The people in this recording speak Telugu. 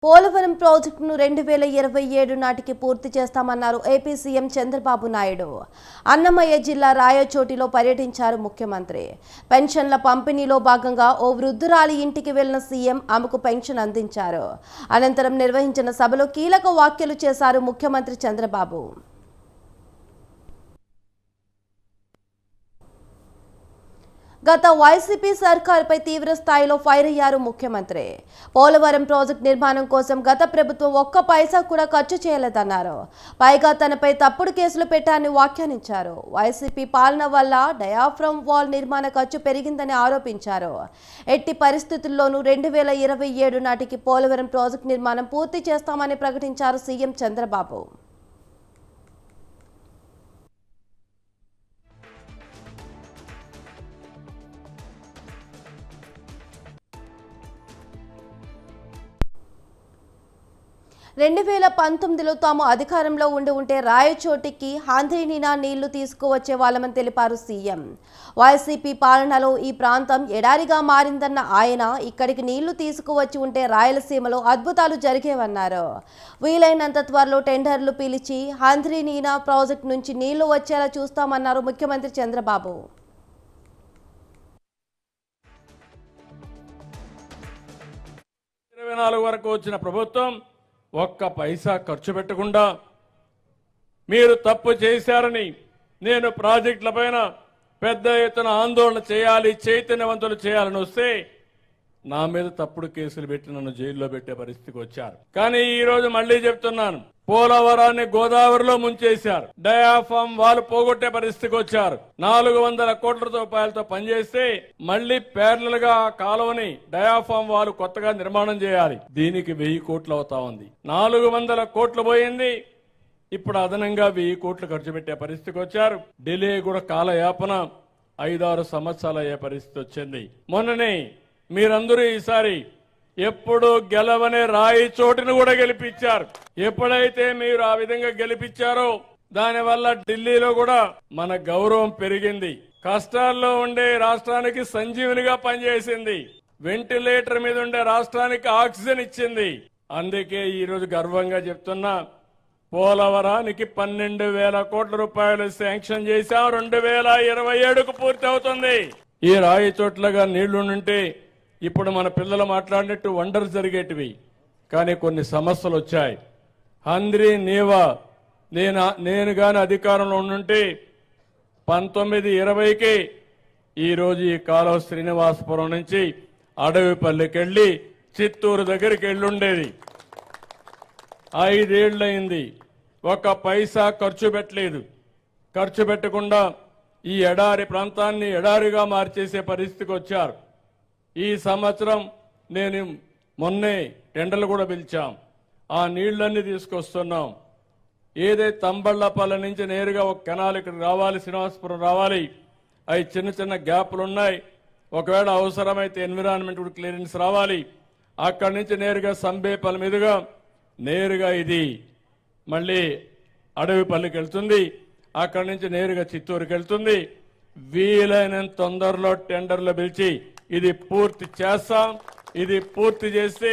పోలవరం ప్రాజెక్టును 2027 నాటికి పూర్తి చేస్తామన్నారు ఏపీ సీఎం చంద్రబాబు నాయుడు. అన్నమయ్య జిల్లా రాయచోటిలో పర్యటించారు ముఖ్యమంత్రి. పెన్షన్ల పంపిణీలో భాగంగా ఓ వృద్ధురాలి ఇంటికి వెళ్లిన సీఎం ఆమెకు పెన్షన్ అందించారు. అనంతరం నిర్వహించిన సభలో కీలక వ్యాఖ్యలు చేశారు ముఖ్యమంత్రి చంద్రబాబు. గత వైసీపీ సర్కారుపై తీవ్ర స్థాయిలో ఫైర్ అయ్యారు ముఖ్యమంత్రి. పోలవరం ప్రాజెక్టు నిర్మాణం కోసం గత ప్రభుత్వం ఒక్క పైసా కూడా ఖర్చు చేయలేదన్నారు. పైగా తనపై తప్పుడు కేసులు పెట్టారని వ్యాఖ్యానించారు. వైసీపీ పాలన వల్ల డయాఫ్రమ్ వాల్ నిర్మాణ ఖర్చు పెరిగిందని ఆరోపించారు. ఎట్టి పరిస్థితుల్లోనూ 2027 నాటికి పోలవరం ప్రాజెక్టు నిర్మాణం పూర్తి చేస్తామని ప్రకటించారు సీఎం చంద్రబాబు. రెండు 2019లో తాము అధికారంలో ఉంటే రాయచోటికి ఆంధ్రీనీనా నీళ్లు తీసుకువచ్చే వాళ్ళమని తెలిపారు సీఎం. వైసీపీ పాలనలో ఈ ప్రాంతం ఎడారిగా మారిందన్న ఆయన ఇక్కడికి నీళ్లు తీసుకువచ్చి ఉంటే రాయలసీమలో అద్భుతాలు జరిగేవన్నారు. వీలైనంత త్వరలో టెండర్లు పిలిచి ఆంధ్రీనీనా ప్రాజెక్టు నుంచి నీళ్లు వచ్చేలా చూస్తామన్నారు ముఖ్యమంత్రి చంద్రబాబు. వరకు వచ్చిన ప్రభుత్వం ఒక్క పైసా ఖర్చు పెట్టకుండా మీరు తప్పు చేశారని నేను ప్రాజెక్టులపైన పెద్ద ఎత్తున ఆందోళన చేయాలి, చైతన్యవంతులు చేయాలని వస్తే నా మీద తప్పుడు కేసులు పెట్టి నన్ను జైల్లో పెట్టే పరిస్థితికి వచ్చారు. కానీ ఈ రోజు మళ్లీ చెప్తున్నాను, పోలవరాన్ని గోదావరిలో ముంచేశారు. డయాఫామ్ వాళ్ళు పోగొట్టే పరిస్థితికి వచ్చారు. 400 కోట్ల రూపాయలతో పనిచేస్తే మళ్లీ ప్యారలల్ గా కాలువని డయాఫామ్ వాళ్ళు కొత్తగా నిర్మాణం చేయాలి. దీనికి 1000 కోట్లు అవుతా ఉంది. 400 కోట్లు పోయింది. ఇప్పుడు అదనంగా 1000 కోట్లు ఖర్చు పెట్టే పరిస్థితికి వచ్చారు. ఢిల్లీ కూడా కాలయాపన 5-6 సంవత్సరాలు అయ్యే పరిస్థితి వచ్చింది. మొన్ననే మీరందరూ ఈసారి ఎప్పుడు గెలవని రాయచోటిని కూడా గెలిపించారు. ఎప్పుడైతే మీరు ఆ విధంగా గెలిపించారో దానివల్ల ఢిల్లీలో కూడా మన గౌరవం పెరిగింది. కష్టాల్లో ఉండే రాష్ట్రానికి సంజీవునిగా పనిచేసింది. వెంటిలేటర్ మీద ఉండే రాష్ట్రానికి ఆక్సిజన్ ఇచ్చింది. అందుకే ఈ రోజు గర్వంగా చెప్తున్నా, పోలవరానికి 12,000 కోట్ల రూపాయలు శాంక్షన్ చేశాం. 2027కు పూర్తి అవుతుంది. ఈ రాయచోట్లుగా నీళ్లుంటే ఇప్పుడు మన పిల్లలు మాట్లాడినట్టు వండర్ జరిగేటివి. కానీ కొన్ని సమస్యలు వచ్చాయి. ఆంధ్రీనీవా నేను గాని అధికారంలో ఉండుంటే 1920కి ఈరోజు ఈ కాలువ శ్రీనివాసపురం నుంచి అడవిపల్లికి వెళ్లి చిత్తూరు దగ్గరికి వెళ్ళుండేది. 5 ఏళ్లయింది. ఒక్క పైసా ఖర్చు పెట్టలేదు. ఖర్చు పెట్టకుండా ఈ ఎడారి ప్రాంతాన్ని ఎడారిగా మార్చేసే పరిస్థితికి వచ్చారు. ఈ సంవత్సరం నేను మొన్నే టెండర్లు కూడా పిలిచాం. ఆ నీళ్లన్నీ తీసుకొస్తున్నాం. ఏదైతే తంబళ్లపల్లి నుంచి నేరుగా ఒక కెనాల్ ఇక్కడ రావాలి, శ్రీనివాసపురం రావాలి. అవి చిన్న గ్యాప్లు ఉన్నాయి. ఒకవేళ అవసరమైతే ఎన్విరాన్మెంట్ క్లియరెన్స్ రావాలి. అక్కడి నుంచి నేరుగా సంబేపల్లి మీదుగా నేరుగా ఇది మళ్ళీ అడవిపల్లికి వెళ్తుంది. అక్కడి నుంచి నేరుగా చిత్తూరుకి వెళ్తుంది. వీలైనంత తొందరలో టెండర్లు పిలిచి ఇది పూర్తి చేస్తాం. ఇది పూర్తి చేస్తే